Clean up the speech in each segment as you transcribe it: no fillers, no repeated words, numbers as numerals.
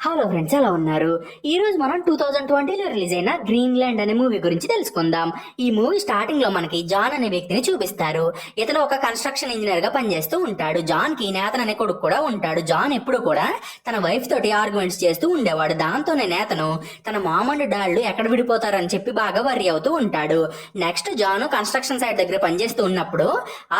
Hello friends, ఎలా ఉన్నారు? ఈ రోజు మనం 2020లో రిలీజ్ అయిన గ్రీన్లాండ్ అనే మూవీ గురించి తెలుసుకుందాం. ఈ మూవీ స్టార్టింగ్ లో మనకి జాన్ అనే వ్యక్తిని చూపిస్తారు. ఇతను ఒక కన్స్ట్రక్షన్ ఇంజనీర్ గా పనిచేస్తూ ఉంటాడు. జాన్ కి నేతన్ అనే కొడుకు కూడా ఉంటాడు. జాన్ ఎప్పుడు కూడా తన వైఫ్ తోటి ఆర్గ్యుమెంట్స్ చేస్తూ ఉండేవాడు. దాంతోనే నేతను తన మామ అండ్ డాడ్ ఎక్కడ విడిపోతారని చెప్పి బాగా వర్రీ అవుతూ ఉంటాడు. నెక్స్ట్ జాన్ కన్స్ట్రక్షన్ సైట్ దగ్గర పనిచేస్తూ ఉన్నప్పుడు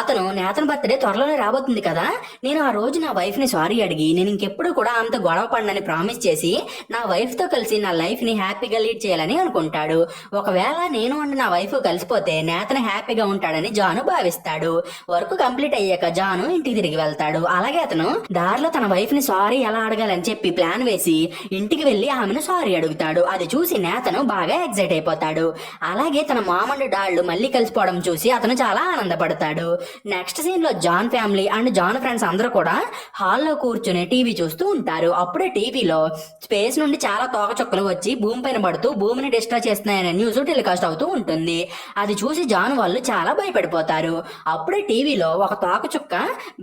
అతను నేతన్ బర్త్డే త్వరలోనే రాబోతుంది కదా, నేను ఆ రోజు నా వైఫ్ ని సారీ అడిగి నేను ఇంకెప్పుడు కూడా అంత గొడవ పడనని ప్రామిస్ చేసి నా వైఫ్ తో కలిసి నా లైఫ్ ని హ్యాపీగా లీడ్ చేయాలని అనుకుంటాడు. ఒకవేళ నేను అండ్ నా వైఫ్ కలిసిపోతే నేతను హ్యాపీగా ఉంటాడని జాను భావిస్తాడు. వర్క్ కంప్లీట్ అయ్యాక జాను ఇంటికి తిరిగి వెళ్తాడు. అలాగే అతను దారిలో తన వైఫ్ ని సారీ ఎలా అడగాలని చెప్పి ప్లాన్ వేసి ఇంటికి వెళ్లి ఆమెను సారీ అడుగుతాడు. అది చూసి నేతను బాగా ఎక్సైట్ అయిపోతాడు. అలాగే తన మామండ్ డాళ్ళు మళ్ళీ కలిసిపోవడం చూసి అతను చాలా ఆనందపడతాడు. నెక్స్ట్ సీన్ లో John family and John friends అందరూ కూడా హాల్లో కూర్చుని టీవీ చూస్తూ ఉంటారు. అప్పుడే టీవీలో స్పేస్ నుండి చాలా తోకచుక్కలు వచ్చి భూమి పైన పడుతూ భూమిని డిస్ట్రాయ్ చేస్తున్నాయనే న్యూస్ టెలికాస్ట్ అవుతూ ఉంటుంది. అది చూసి జాన్ వాళ్ళు చాలా భయపడిపోతారు. అప్పుడే టీవీలో ఒక తోకచుక్క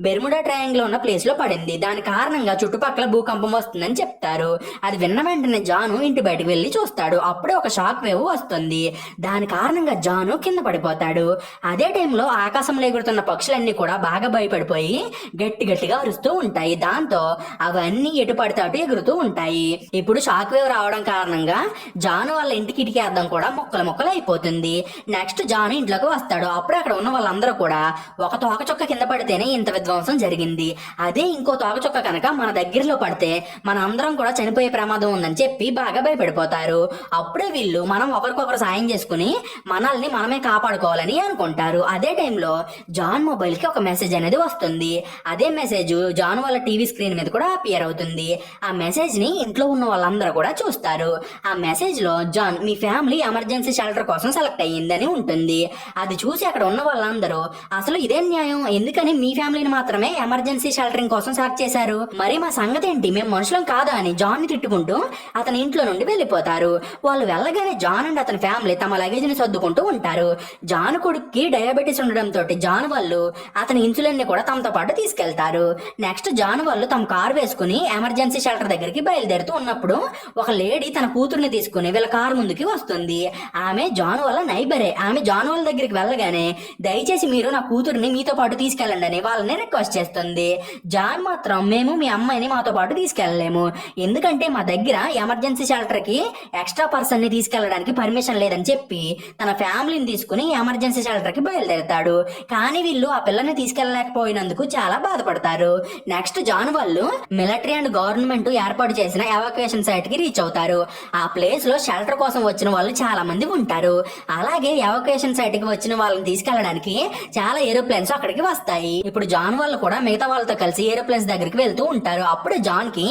బెర్ముడా ట్రయాంగిల్ ఉన్న ప్లేస్ లో పడింది. దాని కారణంగా చుట్టుపక్కల భూకంపం వస్తుందని చెప్తారు. అది విన్న వెంటనే జాను ఇంటి బయటకు వెళ్లి చూస్తాడు. అప్పుడే ఒక షాక్ వేవ్ వస్తుంది. దాని కారణంగా జాను కింద పడిపోతాడు. అదే టైంలో ఆకాశంలో ఎగురుతున్న పక్షులన్నీ కూడా బాగా భయపడిపోయి గట్టి గట్టిగా అరుస్తూ ఉంటాయి. దాంతో అవన్నీ ఎటు పడితే అటు ఎగురుతూ ఉంటాయి. ఇప్పుడు షాక్ వేవ్ రావడం కారణంగా జాను వాళ్ళ ఇంటి కిటికీ అద్దం కూడా మొక్కలు మొక్కలు అయిపోతుంది. నెక్స్ట్ జాను ఇంట్లోకి వస్తాడు. అప్పుడు అక్కడ ఉన్న వాళ్ళందరూ కూడా ఒక తోకచుక్క కింద పడితేనే ఇంత విధ్వంసం జరిగింది, అదే ఇంకో తోకచుక్క కనుక మన దగ్గరలో పడితే మన అందరం కూడా చనిపోయే ప్రమాదం ఉందని చెప్పి బాగా భయపడిపోతారు. అప్పుడే వీళ్ళు మనం ఒకరికొకరు సాయం చేసుకుని మనల్ని మనమే కాపాడుకోవాలని అనుకుంటారు. అదే టైంలో జాన్ మొబైల్ కి ఒక మెసేజ్ అనేది వస్తుంది. అదే మెసేజ్ జాన్ వాళ్ళ టీవీ స్క్రీన్ మీద కూడా అపియర్ అవుతుంది. ఆ మెసేజ్ ని ఇంట్లో ఉన్న వాళ్ళందరూ కూడా చూస్తారు. ఆ మెసేజ్ లో జాన్ మీ ఫ్యామిలీ ఎమర్జెన్సీ షెల్టర్ కోసం సెలెక్ట్ అయ్యిందని ఉంటుంది. అది చూసి అక్కడ ఉన్న వాళ్ళందరూ అసలు ఇదే న్యాయం, ఎందుకని మీ ఫ్యామిలీని మాత్రమే ఎమర్జెన్సీ షెల్టరింగ్ కోసం సెలెక్ట్ చేశారు, మరి మా సంగతి ఏంటి, మేము మనుషులం కాదా అని జాన్ ని తిట్టుకుంటూ అతని ఇంట్లో నుండి వెళ్ళిపోతారు. వాళ్ళు వెళ్ళగానే జాన్ అండ్ అతని ఫ్యామిలీ తమ లగేజ్ ని సర్దుకుంటూ ఉంటారు. జాన్ కొడుక్కి డయాబెటీస్ ఉండడంతో జాన్ వాళ్ళు అతని ఇన్సులిన్ ని కూడా తమతో పాటు తీసుకెళ్తారు. నెక్స్ట్ జాన్ వాళ్ళు తమ కార్ వేసుకుని ఎమర్జెన్సీ షెల్టర్ దగ్గరికి బయలుదేరుతూ ఉన్నప్పుడు ఒక లేడీ తన కూతుర్ని తీసుకుని వీళ్ళ కారు ముందుకి వస్తుంది. ఆమె జాన్ వాళ్ళ నైబరే. ఆమె జాన్ వాళ్ళ దగ్గరికి వెళ్ళగానే దయచేసి మీరు నా కూతుర్ని మీతో పాటు తీసుకెళ్ళండి అని వాళ్ళని రిక్వెస్ట్ చేస్తుంది. జాన్ మాత్రం మేము మీ అమ్మాయిని మాతో పాటు తీసుకెళ్ళలేము, ఎందుకంటే మా దగ్గర ఎమర్జెన్సీ షెల్టర్ కి ఎక్స్ట్రా పర్సన్ ని తీసుకెళ్ళడానికి పర్మిషన్ లేదని చెప్పి తన ఫ్యామిలీని తీసుకుని ఎమర్జెన్సీ షెల్టర్ కి బయలుదేరుతాడు. కానీ వీళ్ళు ఆ పిల్లని తీసుకెళ్ళలేకపోయినందుకు చాలా బాధపడతారు. నెక్స్ట్ జాన్ వాళ్ళు మిలిటరీ అండ్ గవర్నమెంట్ ఏర్పాటు చేసిన ఎవాక్యుయేషన్ సైట్ కి రీచ్ అవుతారు. ఆ ప్లేస్ లో షెల్టర్ కోసం వచ్చిన వాళ్ళు చాలా మంది ఉంటారు. అలాగే ఎవాక్యుయేషన్ సైట్ కి వచ్చిన వాళ్ళని తీసుకెళ్లడానికి చాలా ఏరోప్లేన్స్ అక్కడికి వస్తాయి. ఇప్పుడు జాన్ వాళ్ళు కూడా మిగతా వాళ్ళతో కలిసి ఏరోప్లేన్స్ దగ్గరికి వెళ్తూ ఉంటారు. అప్పుడే జాన్ కి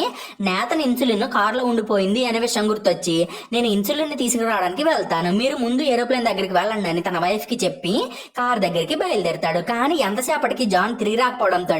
నేతన్ ఇన్సులిన్ కార్ లో ఉండిపోయింది అనే విషయం గుర్తొచ్చి నేను ఇన్సులిన్ ని తీసుకురావడానికి వెళ్తాను, మీరు ముందు ఏరోప్లేన్ దగ్గరికి వెళ్ళండి అని తన వైఫ్ కి చెప్పి కార్ దగ్గరికి బయలుదేరుతాడు. కానీ ఎంతసేపటికి జాన్ తిరిగి రాకపోవడంతో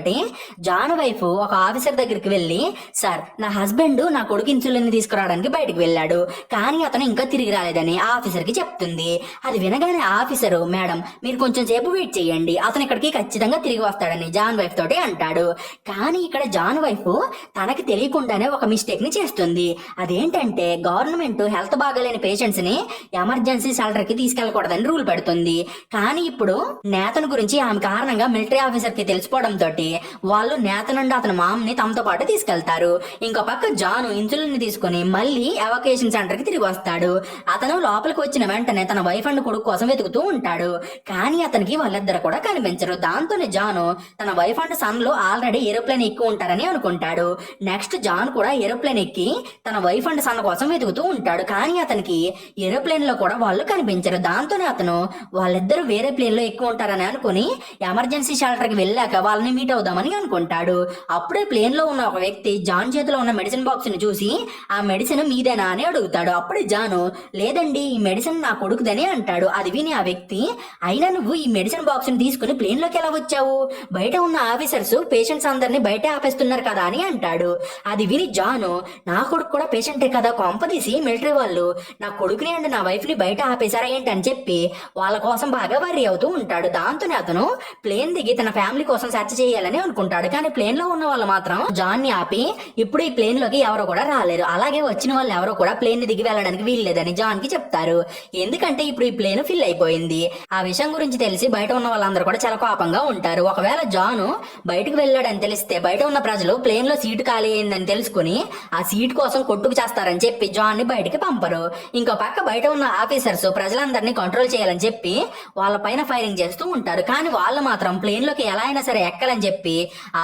జాన్ వైఫ్ ఒక ఆఫీసర్ దగ్గరికి వెళ్ళి సార్, నా హస్బెండ్ నా కొడుకు ఇన్సులిన్ ని తీసుకురావడానికి బయటకు వెళ్ళాడు, కానీ అతను ఇంకా తిరిగి రాలేదని ఆ ఆఫీసర్ కి చెప్తుంది. అది వినగానే ఆఫీసర్ మేడం మీరు కొంచెం సేపు వెయిట్ చేయండి, అతను ఇక్కడికి ఖచ్చితంగా తిరిగి వస్తాడని జాన్ వైఫ్ తోటి అంటాడు. కానీ ఇక్కడ జాన్ వైఫ్ తనకి తెలియకుండానే ఒక మిస్టేక్ ని చేస్తుంది. అదేంటంటే గవర్నమెంట్ హెల్త్ బాగాలేని పేషెంట్స్ ని ఎమర్జెన్సీ షెల్టర్ కి తీసుకెళ్లకూడదని రూల్ పెడుతుంది. కానీ ఇప్పుడు నేతన్ గురించి ఆమె కారణంగా మిలిటరీ ఆఫీసర్ కి తెలిసిపోవడంతో వాళ్ళు నేతన్ నుండి అతని మామ్ని తమతో పాటు తీసుకెళ్తారు. ఇంకో పక్క జాను ఇన్సులిన్ ని తీసుకుని మళ్ళీ ఎవాక్యుయేషన్ సెంటర్ కి తిరిగి వస్తాడు. అతను లోపలికి వచ్చిన వెంటనే తన వైఫ్ అండ్ కొడుకు కోసం వెతుకుతూ ఉంటాడు. కానీ అతనికి వాళ్ళిద్దరు కూడా కనిపించరు. దాంతోనే జాను తన వైఫ్ అండ్ సన్ లో ఆల్రెడీ ఏరోప్లేన్ ఎక్కి ఉంటారని అనుకుంటాడు. నెక్స్ట్ జాన్ కూడా ఏరోప్లేన్ ఎక్కి తన వైఫ్ అండ్ సన్ కోసం వెతుకుతూ ఉంటాడు. కానీ అతనికి ఏరోప్లేన్ లో కూడా వాళ్ళు కనిపించరు. దాంతోనే అతను వాళ్ళిద్దరు వేరే ప్లేన్ లో ఎక్కువ ఉంటారని అనుకుని ఎమర్జెన్సీ షెల్టర్ కి వెళ్ళాక వాళ్ళని మీట్ అవుదామని అనుకుంటాడు. అప్పుడే ప్లేన్ లో ఉన్న ఒక వ్యక్తి జాన్ చేతిలో ఉన్న మెడిసిన్ బాక్స్ ని చూసి ఆ మెడిసిన్ మీదేనా అని అడుగుతాడు. అప్పుడే జాను లేదండి ఈ మెడిసిన్ నా కొడుకుదని అంటాడు. అది విని ఆ వ్యక్తి అయినా నువ్వు ఈ మెడిసిన్ బాక్స్ ని తీసుకుని ప్లేన్ లోకి ఎలా వచ్చావు, బయట ఉన్న ఆఫీసర్స్ పేషెంట్స్ అందరినీ బయట ఆపేస్తున్నారు కదా అని అంటాడు. అది విని జాను నా కొడుకు కూడా పేషెంటే కదా, కొంపదీసి మిలిటరీ వాళ్ళు నా కొడుకుని అండ్ నా వైఫ్ ని బయట ఆపేశారా ఏంటి అని చెప్పి వాళ్ళ కోసం బాగా వర్రీ అవుతూ ఉంటాడు. దాంతోనే అతను ప్లేన్ దిగి తన ఫ్యామిలీ కోసం సెర్చ్ చేయాలని అనుకుంటాడు. కానీ ప్లేన్ లో ఉన్న వాళ్ళు మాత్రం జాన్ ని ఆపి ఇప్పుడు ఈ ప్లేన్ లోకి ఎవరు కూడా రాలేరు. అలాగే వచ్చిన వాళ్ళు ఎవరో కూడా ప్లేన్ ని దిగి వెళ్ళడానికి వీల్లేదని జాన్ కి చెప్తారు. ఎందుకంటే ఇప్పుడు ఈ ప్లేన్ ఫిల్ అయిపోయింది. ఆ విషయం గురించి తెలిసి బయట ఉన్న వాళ్ళందరూ కూడా చాలా కోపంగా ఉంటారు. ఒకవేళ జాన్ బయటకు వెళ్ళాడని తెలిస్తే బయట ఉన్న ప్రజలు ప్లేన్ లో సీటు ఖాళీ అయిందని తెలుసుకుని ఆ సీట్ కోసం కొట్టుకు చేస్తారని చెప్పి జాన్ ని బయటికి పంపరు. ఇంకో పక్క బయట ఉన్న ఆఫీసర్స్ ప్రజలందరినీ కంట్రోల్ చేయాలని చెప్పి వాళ్ళ పైన ఫైరింగ్ చేస్తూ ఉంటారు. కానీ వాళ్ళు మాత్రం ప్లేన్ లోకి ఎలా అయినా సరే ఎక్కాలని చెప్పి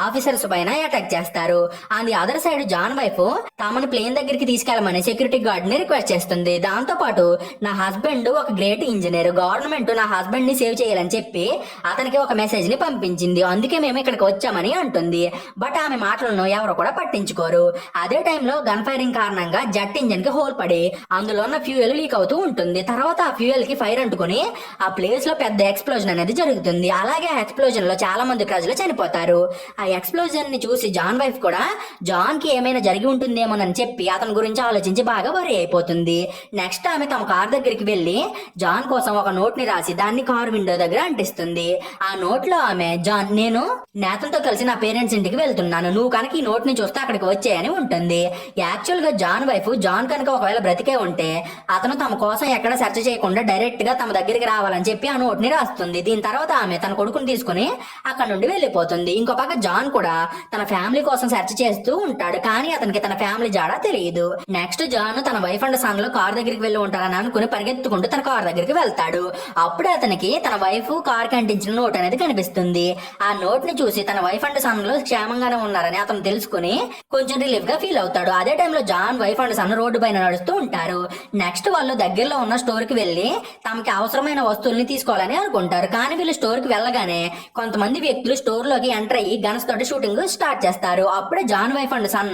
ఆఫీసర్స్ పైన అటాక్ చేస్తారు. On the other side John wife తమని ప్లేన్ దగ్గరికి తీసుకెళ్లమని సెక్యూరిటీ గార్డ్ ని రిక్వెస్ట్ చేస్తుంది. దాంతో పాటు నా హస్బెండ్ ఒక గ్రేట్ ఇంజనీర్, గవర్నమెంట్ నా హస్బెండ్ ని సేవ్ చేయాలని చెప్పి అతనికి ఒక మెసేజ్ ని పంపించింది, అందుకే మేము ఇక్కడికి వచ్చామని అంటుంది. బట్ ఆమె మాటలను ఎవరు కూడా పట్టించుకోరు. అదే టైంలో గన్ ఫైరింగ్ కారణంగా జెట్ ఇంజన్ కి హోల్ పడి అందులో ఉన్న ఫ్యూయల్ లీక్ అవుతూ ఉంటుంది. తర్వాత ఆ ఫ్యూయల్ కి ఫైర్ అంటుకుని ఆ ప్లేస్ లో పెద్ద ఎక్స్ప్లోజన్ అనేది జరుగుతుంది. అలాగే ఆ ఎక్స్ప్లోజన్ లో చాలా మంది ప్రజలు చనిపోతారు. ఆ ఎక్స్ప్లోజన్ ని చూసి జాన్ వైఫ్ కూడా జాన్ కి ఏమైనా జరిగి ఉంటుందేమోనని చెప్పి అతని గురించి ఆలోచించి బాగా వరి అయిపోతుంది. నెక్స్ట్ ఆమె తమ కార్ దగ్గరికి వెళ్లి జాన్ కోసం ఒక నోట్ ని రాసి దాన్ని కార్ విండో దగ్గర అంటిస్తుంది. ఆ నోట్ లో ఆమె జాన్, నేను నేతన్తో కలిసి నా పేరెంట్స్ ఇంటికి వెళ్తున్నాను, నువ్వు కనుక ఈ నోట్ ని చూస్తే అక్కడికి వచ్చేయని ఉంటుంది. యాక్చువల్ గా జాన్ వైఫ్ జాన్ కనుక ఒకవేళ బ్రతికే ఉంటే అతను తమ కోసం ఎక్కడ సెర్చ్ చేయకుండా డైరెక్ట్ గా తమ దగ్గరికి రావాలని చెప్పి ఆ నోట్ ని రాస్తుంది. దీని తర్వాత ఆమె తన కొడుకుని తీసుకుని అక్కడ నుండి వెళ్లిపోతుంది. ఇంకో పక్క జాన్ కూడా తన ఫ్యామిలీ కోసం సెర్చ్ చేస్తూ ఉంటాడు, కానీ అతనికి తన ఫ్యామిలీ జాడా తెలియదు. నెక్స్ట్ జాన్ తన వైఫ్ అండ్ సన్ లో కార్ దగ్గరికి వెళ్ళి ఉంటారని అనుకుని పరిగెత్తుకుంటూ తన కార్ దగ్గరికి వెళ్తాడు. అప్పుడే అతనికి తన వైఫ్ కార్ కి అంటించిన నోట్ అనేది కనిపిస్తుంది. ఆ నోట్ ని చూసి తన వైఫ్ అండ్ సన్ లో క్షేమంగానే ఉన్నారని అతను తెలుసుకుని కొంచెం రిలీఫ్ గా ఫీల్ అవుతాడు. అదే టైంలో John wife and son road పైన నడుస్తూ ఉంటారు. నెక్స్ట్ వాళ్ళు దగ్గరలో ఉన్న స్టోర్ కి వెళ్లి తమకి అవసరమైన వస్తువుల్ని తీసుకోవాలని అనుకుంటారు. కానీ వీళ్ళు స్టోర్ కి వెళ్ళగానే కొంతమంది వ్యక్తులు స్టోర్ లోకి ఎంటర్ అయ్యి గన్స్ తోటి షూటింగ్ స్టార్ట్ చేస్తారు. అప్పుడే జాన్ వైఫ్ అండ్ సన్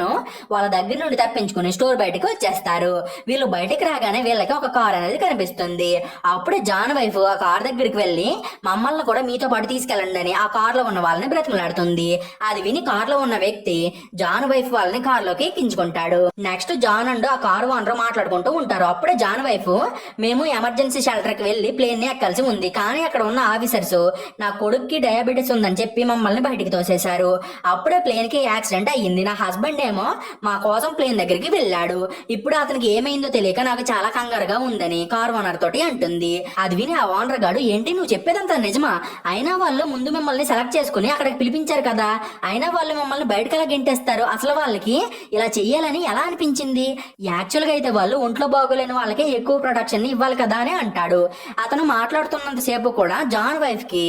వాళ్ళ దగ్గర నుండి తప్పించుకుని స్టోర్ బయటకు వచ్చేస్తారు. వీళ్ళు బయటకు రాగానే వీళ్ళకి ఒక కార్ అనేది కనిపిస్తుంది. అప్పుడే జాన్ వైఫ్ ఆ కార్ దగ్గరికి వెళ్లి మమ్మల్ని కూడా మీతో పాటు తీసుకెళ్ళండి అని ఆ కార్ లో ఉన్న వాళ్ళని బ్రతిమలాడుతుంది. అది విని కార్ లో ఉన్న వ్యక్తి జాన్ వైఫ్ వాళ్ళని కార్ లోకి ఎక్కించుకుంటాడు. నెక్స్ట్ జాన్ అండ్ ఆ కార్ ఓనర్ మాట్లాడుకుంటూ ఉంటారు. అప్పుడే జాన్ వైఫ్, మేము ఎమర్జెన్సీ షెల్టర్ కి వెళ్లి ప్లేన్ ని ఎక్కాల్సి ఉంది, కానీ అక్కడ ఉన్న ఆఫీసర్స్ నా కొడుక్కి డయాబెటీస్ ఉందని చెప్పి మమ్మల్ని బయటికి తోసేశారు. అప్పుడే ప్లేన్ కి యాక్సిడెంట్ అయ్యింది. నా హస్బెండ్ ఏమో మా కోసం ప్లేన్ దగ్గరికి వెళ్ళాడు. ఇప్పుడు అతనికి ఏమైందో తెలియక నాకు చాలా కంగారుగా ఉందని కార్ ఓనర్ తోటి అంటుంది. అది విని ఆ ఓనర్ గాడు, ఏంటి నువ్వు చెప్పేదంతా నిజమా? అయినా వాళ్ళు ముందు మిమ్మల్ని సెలెక్ట్ చేసుకుని అక్కడికి పిలిపించారు కదా, అయినా వాళ్ళు మమ్మల్ని బయటకు ఎలా గెంటేస్తారు? అసలు వాళ్ళకి ఇలా చెయ్యాలని ఎలా అనిపించింది? యాక్చువల్ గా అయితే వాళ్ళు ఒంట్లో బాగోలేని వాళ్ళకి ఎక్కువ ప్రొటెక్షన్ ఇవ్వాలి కదా అని అంటాడు. అతను మాట్లాడుతున్నంత సేపు కూడా జాన్ వైఫ్ కి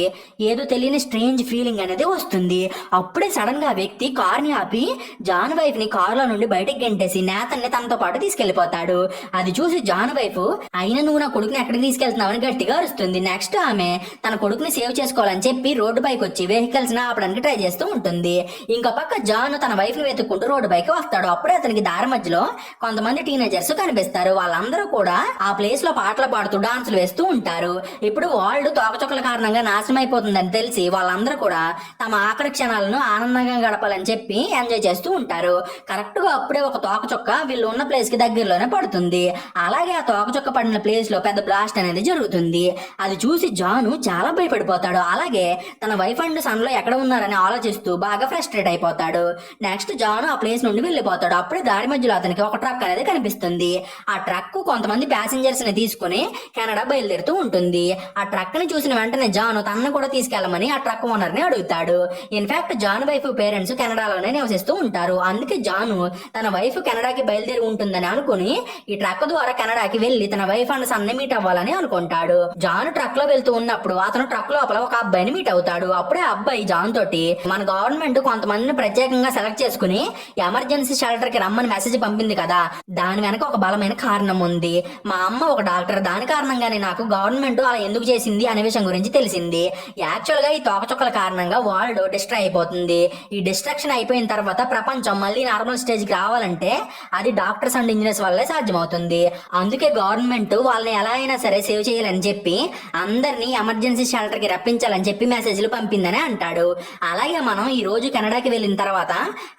ఏదో తెలియని స్ట్రేంజ్ ఫీలింగ్ అనేది వస్తుంది. అప్పుడే సడన్ గా ఆ వ్యక్తి కార్ ని ఆపి జాన్ వైఫ్ ని కార్ లో నుండి బయటకు గెంటేసి నేతన్ని తనతో పాటు తీసుకెళ్లిపోతాడు. అది చూసి జాన్ వైఫ్, అయినా నువ్వు నా కొడుకుని ఎక్కడికి తీసుకెళ్తున్నావని గట్టిగా అరుస్తుంది. నెక్స్ట్ ఆమె తన కొడుకుని సేవ్ చేసుకోవాలని చెప్పి రోడ్డు పైకి వచ్చి వెహికల్స్ ని ఆపడానికి ట్రై చేస్తూ ఉంటుంది. ఇంకో పక్క జాన్ తన వైఫ్ ని వెతుక్కుంటూ రోడ్డు పైకి వస్తాడు. అప్పుడే అతనికి దారి మధ్యలో కొంతమంది టీనేజర్స్ కనిపిస్తారు. వాళ్ళందరూ కూడా ఆ ప్లేస్ లో పాటలు పాడుతూ డాన్సులు వేస్తూ ఉంటారు. ఇప్పుడు వరల్డ్ తోకచుక్కల కారణంగా నాశనం అయిపోతుందని తెలిసి వాళ్ళందరూ కూడా తమ ఆఖరి క్షణాలను ఆనందంగా గడపాలని చెప్పి ఎంజాయ్ చేస్తూ ఉంటారు. కరెక్ట్ గా అప్పుడే ఒక తోకచుక్క వీళ్ళు ఉన్న ప్లేస్ కి దగ్గరలోనే పడుతుంది. అలాగే ఆ తోకచుక్క పడిన ప్లేస్ లో పెద్ద బ్లాస్ట్ అనేది జరుగుతుంది. అది చూసి జాను చాలా భయపడిపోతాడు. అలాగే తన వైఫ్ అండ్ సన్ లో ఎక్కడ ఉన్నారని ఆలోచిస్తూ బాగా ఫ్రస్ట్రేట్ అయిపోతాడు. నెక్స్ట్ జాను ఆ ప్లేస్ నుండి వెళ్ళిపోతాడు. అప్పుడే దారి మధ్యలో అతనికి ఒక ట్రక్ అనేది కనిపిస్తుంది. ఆ ట్రక్ కొంతమంది ప్యాసింజర్స్ ని తీసుకుని కెనడా బయలుదేరుతూ ఉంటుంది. ఆ ట్రక్ ని చూసిన వెంటనే జాను తనను కూడా తీసుకెళ్లమని ఆ ట్రక్ ఓనర్ ని అడుగుతాడు. ఇన్ఫాక్ట్ జాన్ వైఫ్ పేరెంట్స్ కెనడాలోనే నివసిస్తూ ఉంటారు. అందుకే జాను తన వైఫ్ కెనడాకి బయలుదేరి ఉంటుందని అనుకుని ఈ ట్రక్ ద్వారా కెనడాకి వెళ్లి తన వైఫ్ అండ్ సన్ ని మీట్ అవ్వాలని అనుకుంటాడు. జాన్ ట్రక్ లో వెళ్తూ ఉన్నప్పుడు అతను ట్రక్ లోపల ఒక అబ్బాయిని మీట్ అవుతాడు. అప్పుడే అబ్బాయి జాన్ తోటి, మన గవర్నమెంట్ కొంతమందిని ప్రత్యేకంగా సెలెక్ట్ చేసుకుని ఎమర్జెన్సీ షెల్టర్ కి రమ్మని మెసేజ్ పంపింది కదా, దాని వెనక ఒక బలమైన కారణం ఉంది. మా అమ్మ ఒక డాక్టర్, దాని కారణంగానే నాకు గవర్నమెంట్ అలా ఎందుకు చేసింది అనే విషయం గురించి తెలిసింది. యాక్చువల్ గా ఈ తోకచుక్కల కారణంగా వరల్డ్ డిస్ట్రాయ్ అయిపోతుంది. ఈ డిస్ట్రాక్షన్ అయిపోయిన తర్వాత ప్రపంచం మళ్ళీ నార్మల్ స్టేజ్ కి రావాలంటే అది డాక్టర్స్ అండ్ ఇంజనీర్స్ వల్లే సాధ్యమవుతుంది. అందుకే గవర్నమెంట్ వాళ్ళని ఎలా అయినా సరే సేవ్ చేయాలని చెప్పి అందరినీ ఎమర్జెన్సీ షెల్టర్ కి రప్పించాలని చెప్పి మెసేజ్లు పంపిందని అంటాడు. అలాగే మనం ఈ రోజు కెనడాకి వెళ్ళిన తర్వాత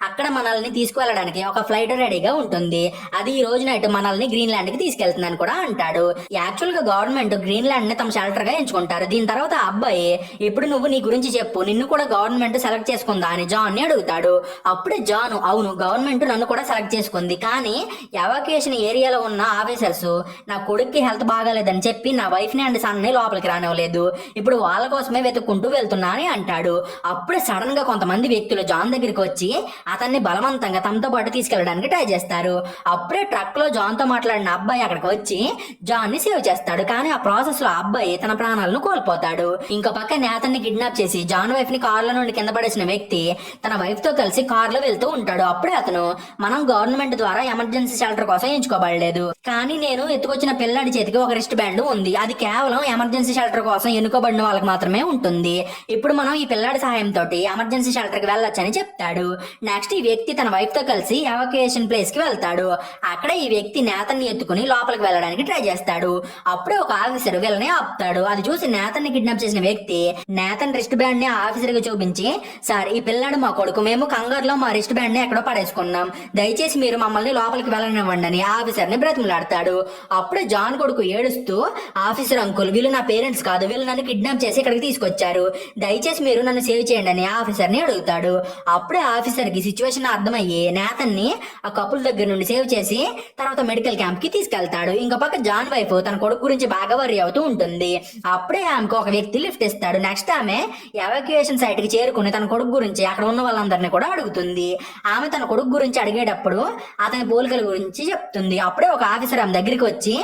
అక్కడ మనల్ని తీసుకువెళ్ళడానికి ఒక ఫ్లైట్ రెడీగా ఉంటుంది. అది అది ఈ రోజు నైట్ మనల్ని గ్రీన్లాండ్ కి తీసుకెళ్తుందని కూడా అంటాడు. యాక్చువల్ గా గవర్నమెంట్ గ్రీన్లాండ్ ని తమ షెల్టర్ గా ఎంచుకుంటారు. దీని తర్వాత ఆ అబ్బాయి ఇప్పుడు నువ్వు నీ గురించి చెప్పు, నిన్ను కూడా గవర్నమెంట్ సెలెక్ట్ చేసుకుందా అని జాన్ ని అడుగుతాడు. అప్పుడే జాన్ అవును గవర్నమెంట్ నన్ను కూడా సెలెక్ట్ చేసుకుంది, కానీ ఎవాక్యుయేషన్ ఏరియాలో ఉన్న ఆఫీసర్స్ నా కొడుక్కి హెల్త్ బాగాలేదని చెప్పి నా వైఫ్ ని అండ్ సన్ ని లోపలికి రానివ్వలేదు. ఇప్పుడు వాళ్ళ కోసమే వెతుక్కుంటూ వెళ్తున్నా అని అంటాడు. అప్పుడే సడన్ గా కొంతమంది వ్యక్తులు జాన్ దగ్గరికి వచ్చి అతన్ని బలవంతంగా తమతో పాటు తీసుకెళ్ళడానికి ట్రై చేస్తారు. అప్పుడే ట్రక్ లో జాన్ తో మాట్లాడిన అబ్బాయి అక్కడికి వచ్చి జాన్ ని సేవ్ చేస్తాడు. కానీ ఆ ప్రాసెస్ లో అబ్బాయి తన ప్రాణాలను కోల్పోతాడు. ఇంకో పక్క నేతన్ని కిడ్నాప్ చేసి జాన్ వైఫ్ ని కార్ లో నుండి కింద పడేసిన వ్యక్తి తన వైఫ్ తో కలిసి కార్ లో వెళ్తూ ఉంటాడు. అప్పుడే అతను మనం గవర్నమెంట్ ద్వారా ఎమర్జెన్సీ షెల్టర్ కోసం ఎంచుకోబడలేదు, కానీ నేను ఎత్తుకొచ్చిన పిల్లాడి చేతికి ఒక రిస్ట్ బ్యాండ్ ఉంది, అది కేవలం ఎమర్జెన్సీ షెల్టర్ కోసం ఎన్నుకోబడిన వాళ్ళకి మాత్రమే ఉంటుంది. ఇప్పుడు మనం ఈ పిల్లాడి సహాయంతో ఎమర్జెన్సీ షెల్టర్ కి వెళ్ళొచ్చని చెప్తాడు. నెక్స్ట్ ఈ వ్యక్తి తన వైఫ్ తో కలిసి ఎవాక్యుయేషన్ ప్లేస్ కి వెళ్తాడు. అక్కడ ఈ వ్యక్తి నేతన్ని ఎత్తుకుని లోపలికి వెళ్ళడానికి ట్రై చేస్తాడు. అప్పుడే ఒక ఆఫీసర్ వీళ్ళని ఆపుతాడు. అది చూసి నేతన్ని కిడ్నాప్ చేసిన వ్యక్తి నేతన్ రిస్ట్ బ్యాండ్ ని ఆఫీసర్ కి చూపించి, సార్ ఈ పిల్లాడు మా కొడుకు, మేము కంగారులో మా రిస్ట్ బ్యాండ్ ని ఎక్కడో పడేసుకున్నాం, దయచేసి మీరు మమ్మల్ని లోపలికి వెళ్ళనివ్వండి అని ఆఫీసర్ ని బ్రతిమలాడతాడు. అప్పుడే జాన్ కొడుకు ఏడుస్తూ, ఆఫీసర్ అంకుల్ వీళ్ళు నా పేరెంట్స్ కాదు, వీళ్ళు నన్ను కిడ్నాప్ చేసి ఇక్కడికి తీసుకొచ్చారు, దయచేసి మీరు నన్ను సేవ్ చేయండి అని ఆఫీసర్ ని అడుగుతాడు. అప్పుడే ఆఫీసర్ కి సిచ్యువేషన్ అర్థమయ్యి నేతన్ని ఆ కపుల్ దగ్గర నుండి సేవ్ చేసి తర్వాత మెడికల్ క్యాంప్ కి తీసుకెళ్తాడు. ఇంకో పక్క జాన్ వైఫ్ తన కొడుకు గురించి బాగా వర్రీ అవుతూ ఉంటుంది. అప్పుడే ఆమెకు ఒక వ్యక్తి లిఫ్ట్ ఇస్తాడు. నెక్స్ట్ ఆమె ఎవాక్యుయేషన్ సైట్ కి చేరుకుని తన కొడుకు గురించి అక్కడ ఉన్న వాళ్ళందరినీ కూడా అడుగుతుంది. ఆమె తన కొడుకు గురించి అడిగేటప్పుడు అతని పోలికల గురించి చెప్తుంది. అప్పుడే ఒక ఆఫీసర్ ఆమె దగ్గరికి వచ్చి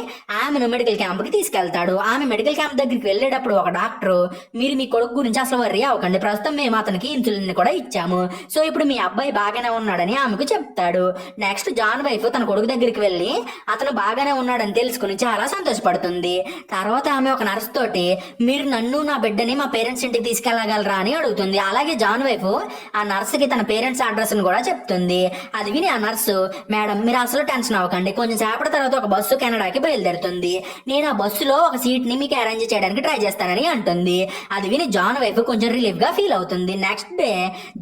ఆమెను మెడికల్ క్యాంప్ కి తీసుకెళ్తాడు. ఆమె మెడికల్ క్యాంప్ దగ్గరికి వెళ్ళేటప్పుడు ఒక డాక్టర్, మీరు మీ కొడుకు గురించి అసలు వర్రీ అవ్వకండి, ప్రస్తుతం మేము అతనికి ఇన్సులిన్ ని కూడా ఇచ్చాము, సో ఇప్పుడు మీ అబ్బాయి బాగానే ఉన్నాడని ఆమెకు చెప్తాడు. నెక్స్ట్ జాన్ వైఫ్ తన కొడుకు దగ్గరికి వెళ్ళి అతను బాగానే ఉన్నాడని తెలుసుకుని చాలా సంతోషపడుతుంది. తర్వాత ఆమె ఒక నర్స్ తోటి, మీరు నన్ను నా బిడ్డని మా పేరెంట్స్ ఇంటికి తీసుకెళ్లగలరా అని అడుగుతుంది. అలాగే జాన్ వైఫ్ ఆ నర్స్ కి తన పేరెంట్స్ అడ్రస్ ని కూడా చెప్తుంది. అది విని ఆ నర్సు, మేడం మీరు అసలు టెన్షన్ అవ్వకండి, కొంచెం సేపటి తర్వాత ఒక బస్సు కెనడాకి బయలుదేరుతుంది, నేను ఆ బస్సులో ఒక సీట్ ని మీకు అరేంజ్ చేయడానికి ట్రై చేస్తానని అంటుంది. అది విని జాన్ వైఫ్ కొంచెం రిలీఫ్ గా ఫీల్ అవుతుంది. నెక్స్ట్ డే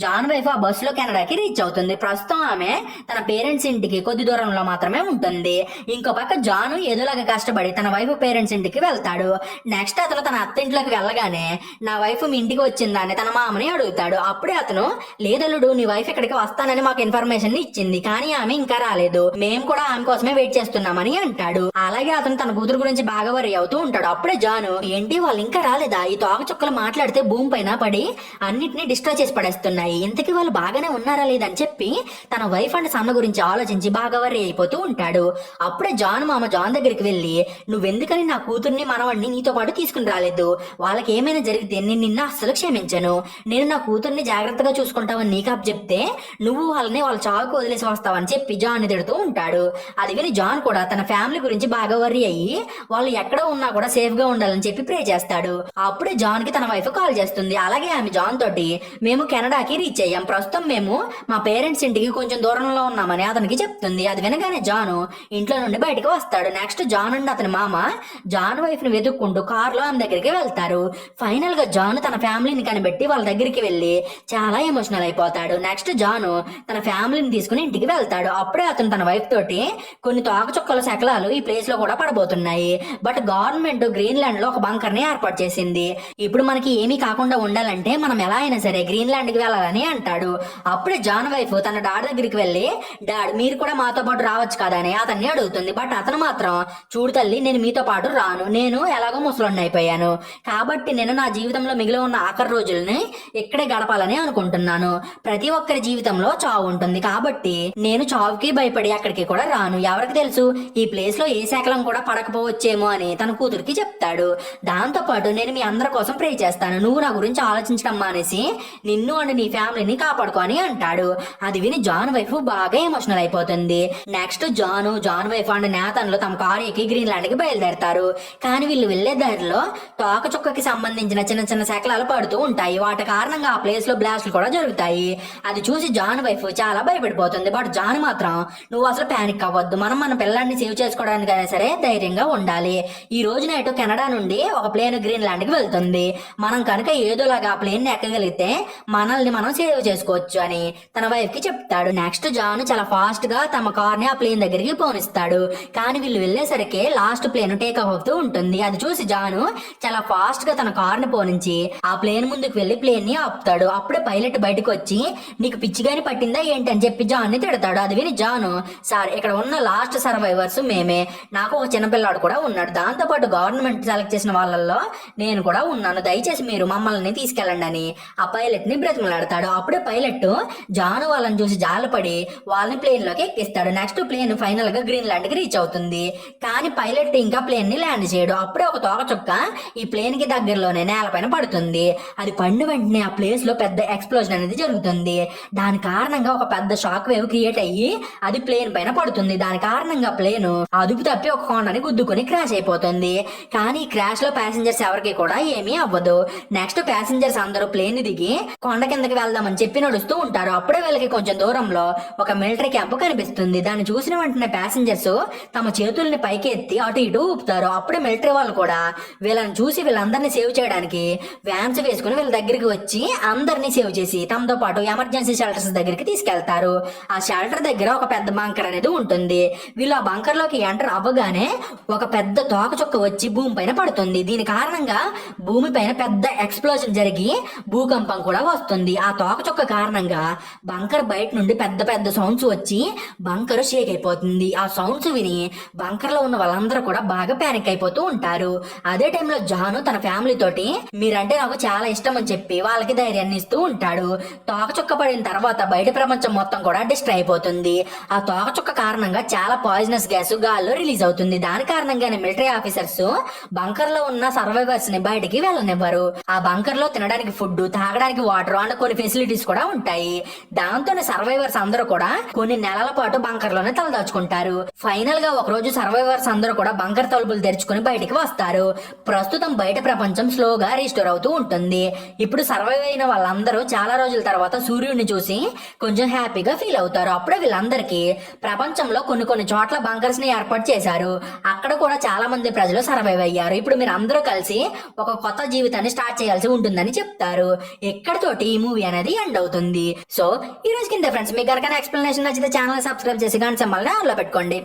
జాన్ వైఫ్ ఆ బస్సులో కెనడాకి రీచ్ అవుతుంది. ప్రస్తుతం ఆమె తన పేరెంట్స్ ఇంటికి కొద్ది దూరంలో మాత్రమే ఉంటుంది. ఇంకో పక్క జాను ఏదోలాగా కష్టపడి తన వైఫ్ పేరెంట్స్ ఇంటికి వెళ్తాడు. నెక్స్ట్ అతను తన అత్త ఇంట్లోకి వెళ్ళగానే నా వైఫ్ మీ ఇంటికి వచ్చిందా అని తన మామని అడుగుతాడు. అప్పుడే అతను, లేదల్లుడు నీ వైఫ్ ఇక్కడికి వస్తానని మాకు ఇన్ఫర్మేషన్ ఇచ్చింది, కానీ ఆమె ఇంకా రాలేదు, మేము కూడా ఆమె కోసమే వెయిట్ చేస్తున్నామని అంటాడు. అలాగే అతను తన కూతురు గురించి బాగా వరి అవుతూ ఉంటాడు. అప్పుడే జాను, ఏంటి వాళ్ళు ఇంకా రాలేదా, ఈ తోక చుక్కలు మాట్లాడితే భూమి పైన పడి అన్నిటిని డిస్ట్రాయ్ చేసి పడేస్తున్నాయి, ఇంతకీ వాళ్ళు బాగానే ఉన్నారా లేదని చెప్పి తన వైఫ్ అండ్ సన్న గురించి ఆలోచించి బాగా వరి అయిపోతూ ఉంటాడు. అప్పుడే జాన్ మామ జాన్ దగ్గరికి వెళ్ళి, నువ్వెందుకని నా కూతుర్ని మనవాడిని నీతో పాటు తీసుకుని రాలేదు, వాళ్ళకి ఏమైనా జరిగితే నేను నిన్న అస్సలు క్షమించను, నేను నా కూతుర్ని జాగ్రత్తగా చూసుకుంటావని నీకు చెప్తే నువ్వు వాళ్ళని వాళ్ళ చావుకు వదిలేసి వస్తావని చెప్పి జాన్ తిడుతూ ఉంటాడు. అది విని జాన్ కూడా తన ఫ్యామిలీ గురించి బాగా వర్రీ అయ్యి వాళ్ళు ఎక్కడ ఉన్నా కూడా సేఫ్ గా ఉండాలని చెప్పి ప్రే చేస్తాడు. అప్పుడే జాన్ కి తన వైఫ్ కాల్ చేస్తుంది. అలాగే ఆమె జాన్ తోటి, మేము కెనడాకి రీచ్ అయ్యాం, ప్రస్తుతం మేము మా పేరెంట్స్ ఇంటికి కొంచెం దూరంలో ఉన్నామని అతనికి చెప్తుంది. అది వినగానే జాను ఇంట్లో నుండి బయటకు వస్తాడు. నెక్స్ట్ జాన్ అండ్ అతని మామ జాన్ వైఫ్ ని వెతుక్కుంటూ కార్ లో ఆమె దగ్గరికి వెళ్తారు. ఫైనల్ గా జాన్ తన ఫ్యామిలీని కనిపెట్టి వాళ్ళ దగ్గరికి వెళ్లి చాలా ఎమోషనల్ అయిపోతాడు. నెక్స్ట్ జాను తన ఫ్యామిలీని తీసుకుని ఇంటికి వెళ్తాడు. అప్పుడే అతను తన వైఫ్ తోటి, కొన్ని తోకచుక్కల శకలాలు ఈ ప్లేస్ లో కూడా పడబోతున్నాయి, బట్ గవర్నమెంట్ గ్రీన్లాండ్ లో ఒక బంకర్ ని ఏర్పాటు చేసింది, ఇప్పుడు మనకి ఏమీ కాకుండా ఉండాలంటే మనం ఎలా అయినా సరే గ్రీన్లాండ్ కి వెళ్ళాలని అంటాడు. అప్పుడే జాన్ వైఫ్ తన డాడ్ దగ్గరికి వెళ్ళి, డాడ్ మీరు కూడా మాతో పాటు రావచ్చు కదా అని అతన్ని అడుగుతుంది. బట్ అతను మాత్రం, చూడు తల్లి నేను మీతో పాటు రాను, నేను ఎలాగో ముసలోడిని అయిపోయాను, కాబట్టి నేను నా జీవితంలో మిగిలి ఉన్న ఆఖరి రోజుల్ని ఇక్కడే గడపాలని అనుకుంటున్నాను, ప్రతి ఒక్కరి జీవితంలో చావు ఉంటుంది, కాబట్టి నేను చావుకి భయపడి అక్కడికి కూడా రాను, ఎవరికి తెలుసు ఈ ప్లేస్ లో ఏ శాఖలం కూడా పడకపోవచ్చేమో అని తన కూతురికి చెప్తాడు. దాంతో పాటు నేను మీ అందరి కోసం ప్రే చేస్తాను, నువ్వు నా గురించి ఆలోచించడం మానేసి నిన్ను అండ్ నీ ఫ్యామిలీని కాపాడుకో అని అంటాడు. అది విని జాన్ వైఫ్ బాగా ఎమోషనల్ అయిపోతుంది. నెక్స్ట్ జాన్ వైఫ్ అండ్ నేతన్లు తమ కారు ఎక్కి గ్రీన్లాండ్ కి బయలుదేరతారు. కానీ వీళ్ళు వెళ్లే దారిలో తోక చుక్కకి సంబంధించిన చిన్న చిన్న శకలాలు పడుతూ ఉంటాయి, వాటి కారణంగా ఆ ప్లేస్ లో బ్లాస్ట్లు కూడా జరుగుతాయి. అది చూసి జాన్ వైఫ్ చాలా భయపడిపోతుంది. బట్ జాన్ మాత్రం, నువ్వు అసలు పానిక్ అవ్వద్దు, మనం మన పిల్లల్ని సేవ్ చేసుకోవడానికైనా సరే ధైర్యంగా ఉండాలి, ఈ రోజు నైట్ కెనడా నుండి ఒక ప్లేన్ గ్రీన్లాండ్ కి వెళ్తుంది, మనం కనుక ఏదోలాగా ఆ ప్లేన్ ని ఎక్కగలిగితే మనల్ని మనం సేవ్ చేసుకోవచ్చు అని తన వైఫ్ కి చెప్తాడు. నెక్స్ట్ జాన్ చాలా ఫాస్ట్ గా తమ కార్ ని ఆ ప్లేన్ దగ్గరికి పోనిస్తాడు. కానీ వీళ్ళు వెళ్ళేసరికి లాస్ట్ ప్లేన్ టేక్ ఆఫ్ అవుతూ ఉంటుంది. అది చూసి జాను చాలా ఫాస్ట్ గా తన కార్ ని పోనించి ఆ ప్లేన్ ముందుకు వెళ్లి ప్లేన్ ని ఆపుతాడు. అప్పుడే పైలట్ బయటకు వచ్చి నీకు పిచ్చిగాని పట్టిందా ఏంటి అని చెప్పి జాన్ ని తిడతాడు. అది విని జాను, సార్ ఇక్కడ ఉన్న లాస్ట్ సర్వైవర్స్ మేమే, నాకు ఒక చిన్నపిల్లాడు కూడా ఉన్నాడు, దాంతో పాటు గవర్నమెంట్ సెలెక్ట్ చేసిన వాళ్ళల్లో నేను కూడా ఉన్నాను, దయచేసి మీరు మమ్మల్ని తీసుకెళ్ళండి అని ఆ పైలట్ ని బ్రతిమలాడతాడు. అప్పుడే పైలట్ జాను వాళ్ళని చూసి జాలపడి వాళ్ళని ప్లేన్ లోకి ఎక్కిస్తాడు. నెక్స్ట్ ప్లేన్ ఫైనల్ గా గ్రీన్లాండ్ కి రీచ్ అవుతుంది. కానీ పైలట్ ఇంకా ప్లేన్ ని ల్యాండ్ చేయడు. అప్పుడే ఒక తోక చుక్క ఈ ప్లేన్ కి దగ్గరలోనే నేలపైన పడుతుంది. అది పడిన వెంటనే ఆ ప్లేస్ లో పెద్ద ఎక్స్ప్లోజన్ అనేది జరుగుతుంది. దాని కారణంగా ఒక పెద్ద షాక్ వేవ్ క్రియేట్ అయ్యి అది ప్లేన్ పైన పడుతుంది. దాని కారణంగా ప్లేన్ అదుపు తప్పి ఒక కొండని గుద్దుకొని క్రాష్ అయిపోతుంది. కానీ క్రాష్ లో ప్యాసింజర్స్ ఎవరికి కూడా ఏమీ అవ్వదు. నెక్స్ట్ ప్యాసింజర్స్ అందరూ ప్లేన్ దిగి కొండ కిందకి వెళ్దామని చెప్పి నడుస్తూ ఉంటారు. అప్పుడే వీళ్ళకి కొంచెం దూరంలో ఒక మిలిటరీ క్యాంప్ కనిపిస్తుంది. దాన్ని చూసిన వెంటనే ప్యాసింజర్స్ తమ చేతుల్ని పైకి ఎత్తి అటు ఇటు ఊపుతారు. అప్పుడే మిలిటరీ వాళ్ళు కూడా వీళ్ళని చూసి వీళ్ళందరినీ సేవ్ చేయడానికి వ్యాన్స్ వేసుకుని వీళ్ళ దగ్గరికి వచ్చి అందరినీ సేవ్ చేసి తమతో పాటు ఎమర్జెన్సీ షెల్టర్స్ దగ్గరికి తీసుకెళ్తారు. ఆ షెల్టర్ దగ్గర ఒక పెద్ద బంకర్ అనేది ఉంటుంది. వీళ్ళు ఆ బంకర్ లోకి ఎంటర్ అవ్వగానే ఒక పెద్ద తోక చుక్క వచ్చి భూమి పైన పడుతుంది. దీని కారణంగా భూమి పైన పెద్ద ఎక్స్ప్లోజన్ జరిగి భూకంపం కూడా వస్తుంది. ఆ తోక చుక్క కారణంగా బంకర్ బయట నుండి పెద్ద పెద్ద సౌండ్స్ వచ్చి బంకర్ షేక్ అయిపోతుంది. ఆ సౌండ్స్ విని బంకర్ లో ఉన్న వాళ్ళందరూ కూడా బాగా పానిక్ అయిపోతూ ఉంటారు. అదే టైంలో జాను తన ఫ్యామిలీ తోటి మీరంటే నాకు చాలా ఇష్టం అని చెప్పి వాళ్ళకి ధైర్యాన్ని ఇస్తూ ఉంటాడు. తోక చుక్క పడిన తర్వాత బయట ప్రపంచం మొత్తం కూడా డిస్ట్రాయ్ అయిపోతుంది. ఆ తోక చుక్క కారణంగా చాలా పాయిజనస్ గ్యాస్ గాల్లో రిలీజ్ అవుతుంది. దాని కారణంగానే మిలిటరీ ఆఫీసర్స్ బంకర్ లో ఉన్న సర్వైవర్స్ ని బయటికి వెళ్ళనివ్వరు. ఆ బంకర్ లో తినడానికి ఫుడ్, తాగడానికి వాటర్ అండ్ కొన్ని ఫెసిలిటీస్ కూడా ఉంటాయి. దాంతోనే సర్వైవర్స్ అందరూ కూడా కొన్ని నెలల పాటు బంకర్ లోనే తలదాచుకుంటారు. ఫైనల్ గా ఒక రోజు సర్వైవర్స్ అందరూ కూడా బంకర్ తలుపులు తెరుచుకుని బయటికి వస్తారు. ప్రస్తుతం బయట ప్రపంచం స్లోగా రీస్టోర్ అవుతూ ఉంటుంది. ఇప్పుడు సర్వైవ్ అయిన వాళ్ళందరూ చాలా రోజుల తర్వాత సూర్యుడిని చూసి కొంచెం హ్యాపీగా ఫీల్ అవుతారు. అప్పుడే వీళ్ళందరికీ ప్రపంచంలో కొన్ని చోట్ల బంకర్స్ ని ఏర్పాటు చేశారు. అక్కడ కూడా చాలా మంది ప్రజలు సర్వైవ్ అయ్యారు. ఇప్పుడు మీరు అందరూ కలిసి ఒక కొత్త జీవితాన్ని స్టార్ట్ చేయాల్సి ఉంటుందని చెప్తారు. ఎక్కడితోటి ఈ మూవీ అనేది ఎండ్ అవుతుంది. సో ఈ రోజు కింద ఫ్రెండ్స్ మీకు కనుక ఎక్స్ప్లెనేషన్ నచ్చితే ఛానల్ సబ్స్క్రైబ్ చేసి గంట సింబల్ ని ఆన్లో పెట్టుకోండి.